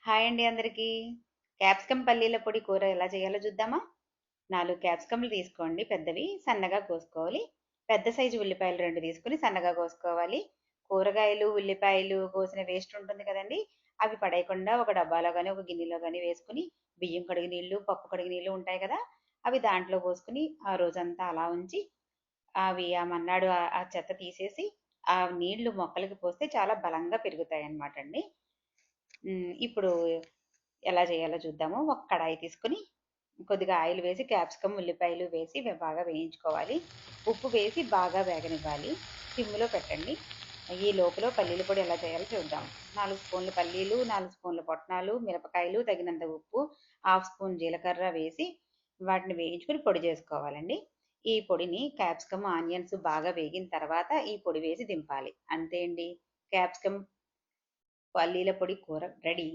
Hi అండి అందరికీ. Capsicum పల్లీల పొడి కూర ఎలా చేయాలో చూద్దామా? 4 క్యాప్సికమ్‌లు తీసుకోండి పెద్దవి, సన్నగా కోసుకోవాలి. పెద్ద సైజు ఉల్లిపాయలు 2 తీసుకొని సన్నగా కోసుకోవాలి. కూరగాయలు, ఉల్లిపాయలు కోసిన వేస్ట్ ఉంటుంది కదండీ! అవి పడేయకుండా ఒక డబ్బాలో గాని, ఒక గిన్నెలో గాని వేసుకొని, బియ్యం కడిగిన నీళ్ళు, పప్పు కడిగిన నీళ్ళు ఉంటాయి కదా! అవి దాంట్లో పోసుకొని, ఆ రోజంతా అలా ఉంచి, అవి ఆ మన్నాడు ఆ చెత్త తీసేసి, ఆ నీళ్లు మొక్కలకి పోస్తే చాలా బలంగా పెరుగుతాయన్నమాట అండి. ఇప్పుడు ఎలా చేయాలో చూద్దాము. ఒక కడాయి తీసుకొని, కొద్దిగా ఆయిల్ వేసి, క్యాప్సికమ్, ఉల్లిపాయలు వేసి బాగా వేయించుకోవాలి. ఉప్పు వేసి బాగా వేగనివ్వాలి. సిమ్‌లో పెట్టండి. ఈ లోపల పల్లీల పొడి ఎలా చేయాలో చూద్దాం. 4 స్పూన్లు పల్లీలు, 4 స్పూన్ల పుట్నాలు, మిరపకాయలు, తగినంత ఉప్పు, హాఫ్ స్పూన్ జీలకర్ర వేసి వాటిని వేయించుకొని పొడి చేసుకోవాలండి. ఈ పొడిని క్యాప్సికమ్, ఆనియన్స్ బాగా వేగిన తర్వాత ఈ పొడి వేసి దింపాలి. అంతే అండి. క్యాప్సికమ్ పల్లీల పొడి కూర రెడీ.